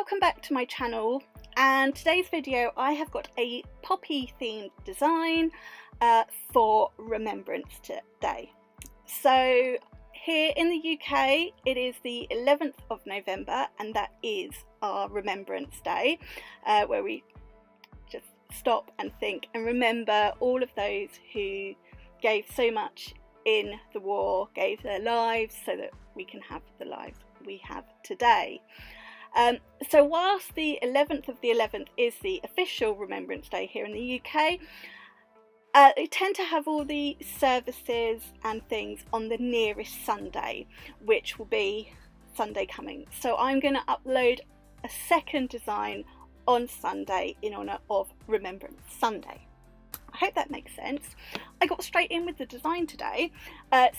welcome back to my channel, and today's video I have got a poppy themed design for Remembrance today. So here in the UK it is the 11th of November, and that is our Remembrance Day, where we just stop and think and remember all of those who gave so much in the war, gave their lives so that we can have the lives we have today. So whilst the 11th of the 11th is the official Remembrance Day here in the UK, they tend to have all the services and things on the nearest Sunday, which will be Sunday coming. So I'm going to upload a second design on Sunday in honour of Remembrance Sunday. I hope that makes sense. I got straight in with the design today,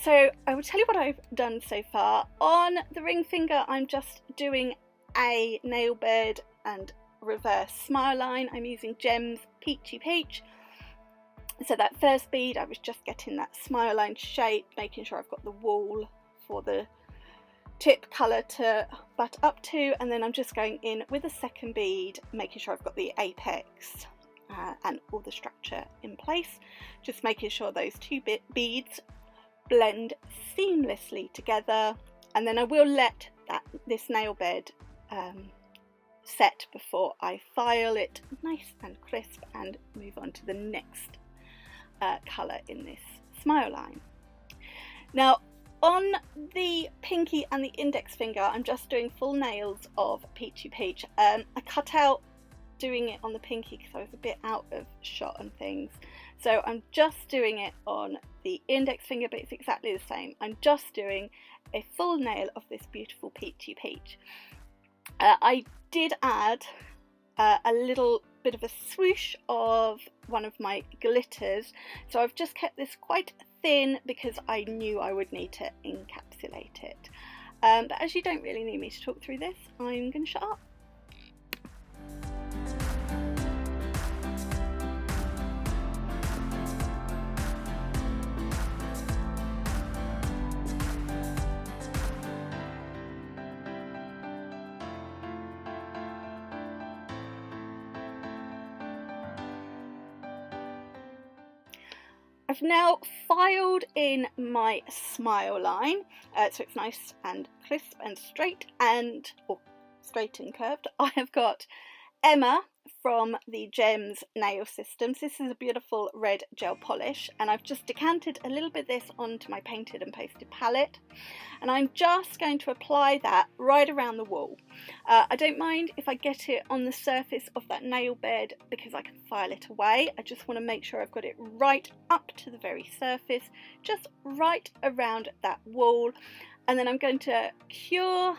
so I will tell you what I've done so far. On the ring finger I'm just doing a nail bed and reverse smile line. I'm using Gems Peachy Peach. So that first bead I was just getting that smile line shape, making sure I've got the wool for the tip colour to butt up to, and then I'm just going in with a second bead, making sure I've got the apex and all the structure in place, just making sure those two beads blend seamlessly together. And then I will let this nail bed set before I file it nice and crisp and move on to the next colour in this smile line. Now on the pinky and the index finger I'm just doing full nails of Peachy Peach. I cut out doing it on the pinky because I was a bit out of shot and things, so I'm just doing it on the index finger, but it's exactly the same. I'm just doing a full nail of this beautiful Peachy Peach. I did add a little bit of a swoosh of one of my glitters, so I've just kept this quite thin because I knew I would need to encapsulate it. But as you don't really need me to talk through this, I'm going to shut up. I've now filed in my smile line, so it's nice and crisp and straight and straight and curved. I have got Emma from the Gems nail systems. This is a beautiful red gel polish, and I've just decanted a little bit of this onto my painted and pasted palette, and I'm just going to apply that right around the wall. I don't mind if I get it on the surface of that nail bed because I can file it away. I just want to make sure I've got it right up to the very surface, just right around that wall, and then I'm going to cure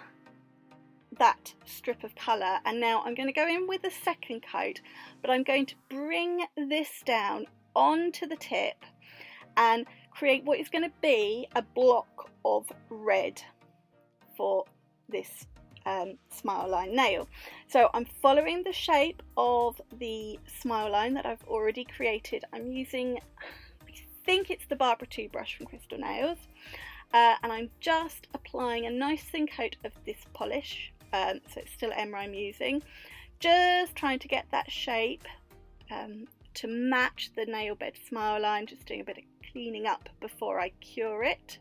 that strip of colour, and now I'm going to go in with a second coat, but I'm going to bring this down onto the tip and create what is going to be a block of red for this smile line nail. So I'm following the shape of the smile line that I've already created. I'm using, I think it's the Barbara 2 brush from Crystal Nails, and I'm just applying a nice thin coat of this polish. So it's still Emma I'm using, just trying to get that shape to match the nail bed smile line, just doing a bit of cleaning up before I cure it.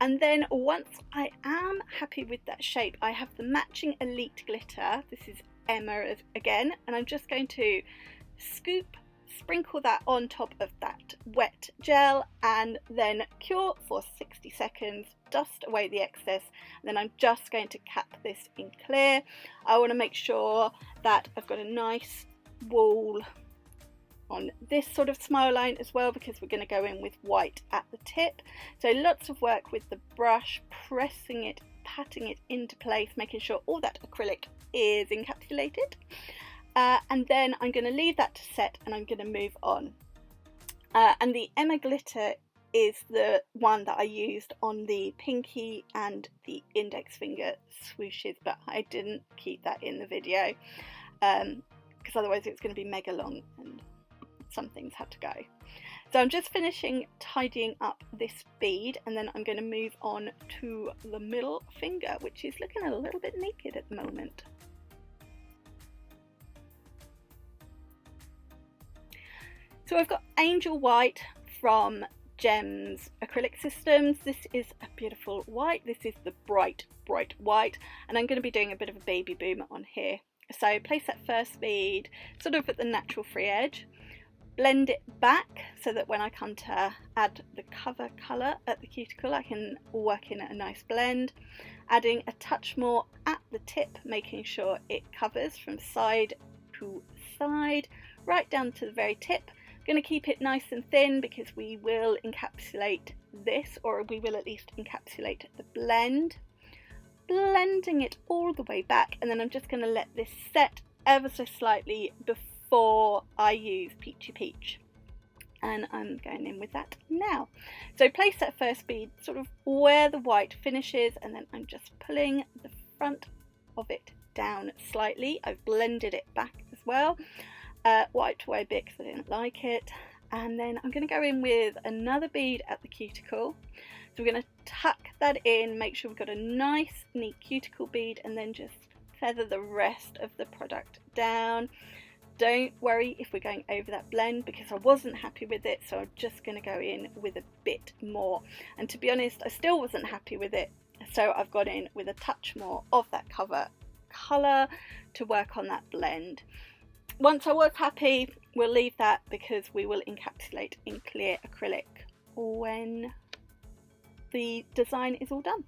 And then once I am happy with that shape, I have the matching Elite glitter. This is Emma again, and I'm just going to sprinkle that on top of that wet gel and then cure for 60 seconds, dust away the excess, and then I'm just going to cap this in clear. I want to make sure that I've got a nice wool on this sort of smile line as well, because we're going to go in with white at the tip. So lots of work with the brush, pressing it, patting it into place, making sure all that acrylic is encapsulated. And then I'm going to leave that to set, and I'm going to move on. And the Emma glitter is the one that I used on the pinky and the index finger swooshes, but I didn't keep that in the video because otherwise it's going to be mega long and some things had to go. So I'm just finishing tidying up this bead, and then I'm going to move on to the middle finger, which is looking a little bit naked at the moment. So I've got Angel White from Gems Acrylic Systems. This is a beautiful white. This is the bright white, and I'm going to be doing a bit of a baby boom on here. So place that first bead sort of at the natural free edge, blend it back so that when I come to add the cover colour at the cuticle, I can work in a nice blend, adding a touch more at the tip, making sure it covers from side to side right down to the very tip. Going to keep it nice and thin because we will encapsulate this, or we will at least encapsulate the blend, blending it all the way back, and then I'm just going to let this set ever so slightly before I use Peachy Peach, and I'm going in with that now. So place that first bead sort of where the white finishes, and then I'm just pulling the front of it down slightly. I've blended it back as well. Wiped away a bit because I didn't like it, and then I'm going to go in with another bead at the cuticle. So we're going to tuck that in, make sure we've got a nice neat cuticle bead, and then just feather the rest of the product down. Don't worry if we're going over that blend, because I wasn't happy with it, so I'm just going to go in with a bit more, and to be honest I still wasn't happy with it, so I've gone in with a touch more of that cover colour to work on that blend. Once I was happy, we'll leave that because we will encapsulate in clear acrylic when the design is all done.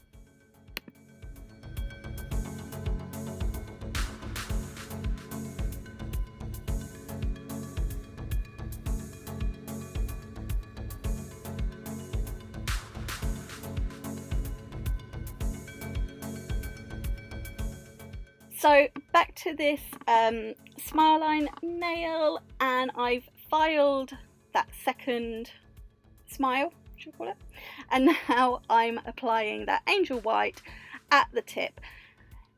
So back to this smile line nail, and I've filed that second smile, should I call it, and now I'm applying that Angel White at the tip.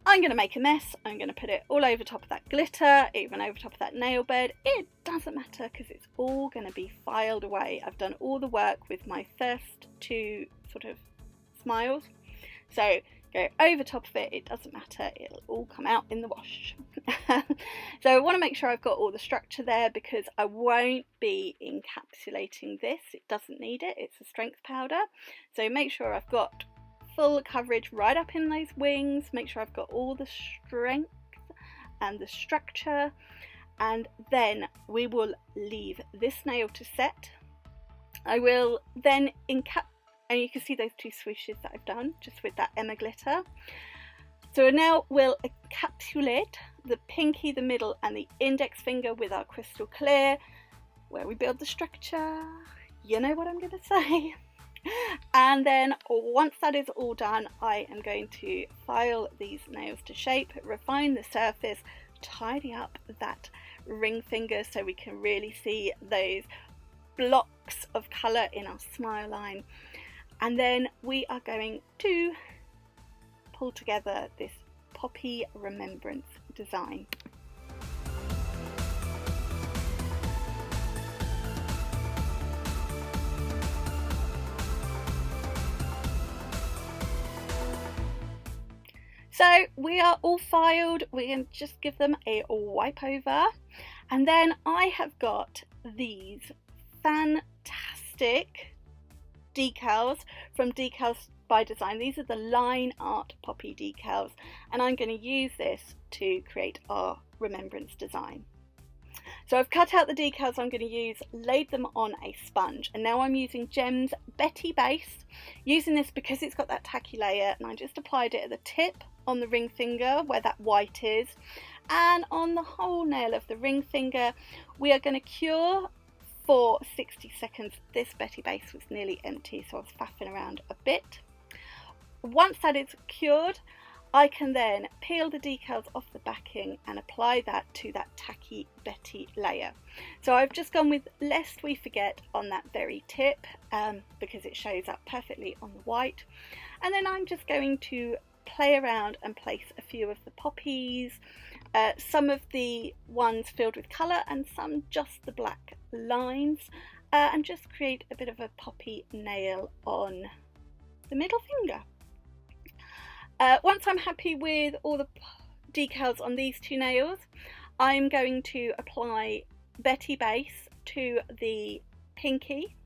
I'm going to make a mess. I'm going to put it all over top of that glitter, even over top of that nail bed. It doesn't matter because it's all going to be filed away. I've done all the work with my first two sort of smiles, so go over top of it, it doesn't matter, it'll all come out in the wash. So I want to make sure I've got all the structure there because I won't be encapsulating this. It doesn't need it, it's a strength powder. So make sure I've got full coverage right up in those wings, make sure I've got all the strength and the structure, and then we will leave this nail to set. I will then and you can see those two swooshes that I've done just with that Emma glitter. So now we'll encapsulate the pinky, the middle and the index finger with our crystal clear, where we build the structure. You know what I'm going to say. And then once that is all done, I am going to file these nails to shape, refine the surface, tidy up that ring finger so we can really see those blocks of colour in our smile line. And then we are going to pull together this poppy remembrance design. So we are all filed, we're going to just give them a wipe over, and then I have got these fantastic decals from Decals by Design. These are the line art poppy decals, and I'm going to use this to create our remembrance design. So I've cut out the decals I'm going to use, laid them on a sponge, and now I'm using Gems Betty Base, using this because it's got that tacky layer, and I just applied it at the tip on the ring finger where that white is, and on the whole nail of the ring finger. We are going to cure for 60 seconds. This Betty Base was nearly empty, so I was faffing around a bit. Once that is cured, I can then peel the decals off the backing and apply that to that tacky Betty layer. So I've just gone with Lest We Forget on that very tip because it shows up perfectly on the white. And then I'm just going to play around and place a few of the poppies, some of the ones filled with colour and some just the black lines, and just create a bit of a poppy nail on the middle finger. Once I'm happy with all the decals on these two nails, I'm going to apply Betty Base to the pinky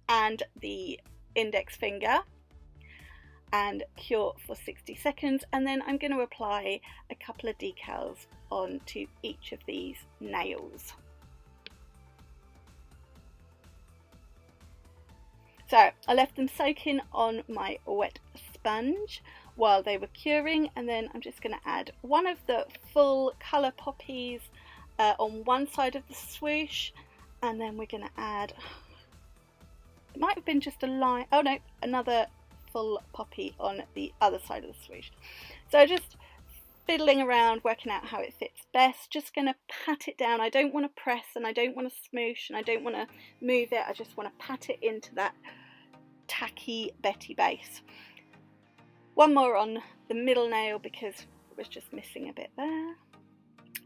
and the index finger and cure for 60 seconds, and then I'm going to apply a couple of decals onto each of these nails. So I left them soaking on my wet sponge while they were curing, and then I'm just going to add one of the full colour poppies on one side of the swoosh, and then we're going to add, it might have been just a line, oh no, another full poppy on the other side of the swoosh. So just fiddling around, working out how it fits best, just going to pat it down. I don't want to press and I don't want to smoosh and I don't want to move it, I just want to pat it into that tacky Betty base. One more on the middle nail because it was just missing a bit there.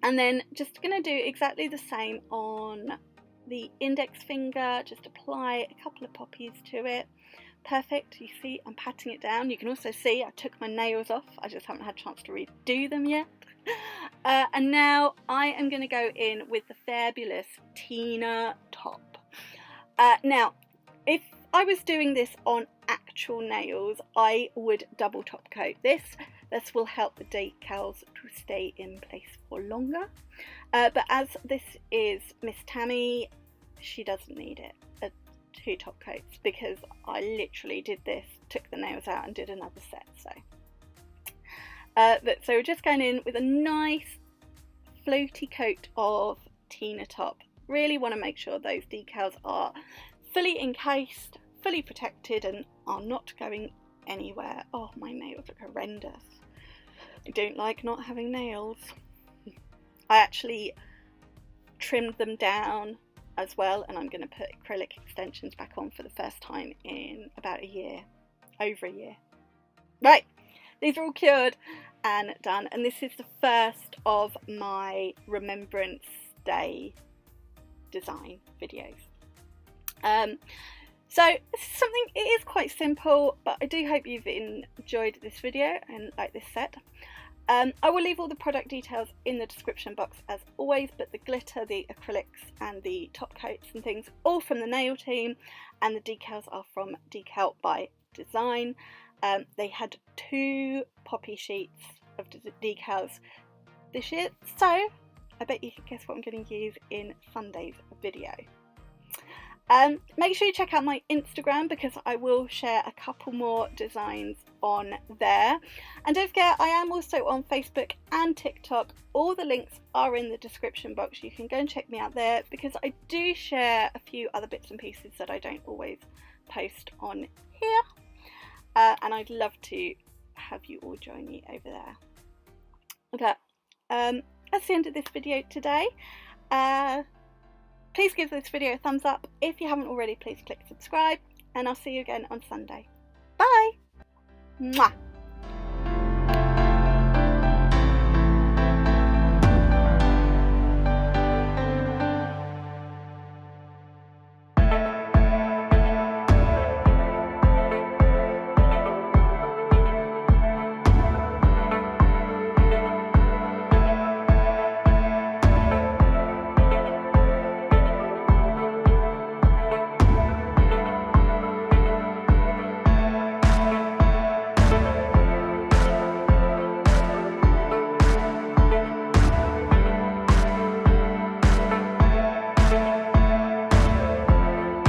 And then just going to do exactly the same on the index finger, just apply a couple of poppies to it. Perfect, you see I'm patting it down. You can also see I took my nails off, I just haven't had a chance to redo them yet. And now I am going to go in with the fabulous Tina top. Now, if I was doing this on actual nails, I would double top coat this. This will help the decals to stay in place for longer. But as this is Miss Tammy, she doesn't need it. 2 top coats, because I literally did this, took the nails out and did another set. So we're just going in with a nice floaty coat of Tina top. Really want to make sure those decals are fully encased, fully protected, and are not going anywhere. Oh, my nails look horrendous. I don't like not having nails. I actually trimmed them down as well, and I'm going to put acrylic extensions back on for the first time in about a year, over a year. Right, these are all cured and done, and this is the first of my Remembrance Day design videos. So this is something, it is quite simple, but I do hope you've enjoyed this video and like this set. I will leave all the product details in the description box as always, but the glitter, the acrylics and the top coats and things all from the nail team, and the decals are from Decal by Design. They had 2 poppy sheets of decals this year, so I bet you can guess what I'm going to use in Sunday's video. Make sure you check out my Instagram because I will share a couple more designs on there. And don't forget, I am also on Facebook and TikTok. All the links are in the description box. You can go and check me out there because I do share a few other bits and pieces that I don't always post on here. And I'd love to have you all join me over there. Okay, that's the end of this video today. Please give this video a thumbs up. If you haven't already, please click subscribe, and I'll see you again on Sunday. Bye! Mwah!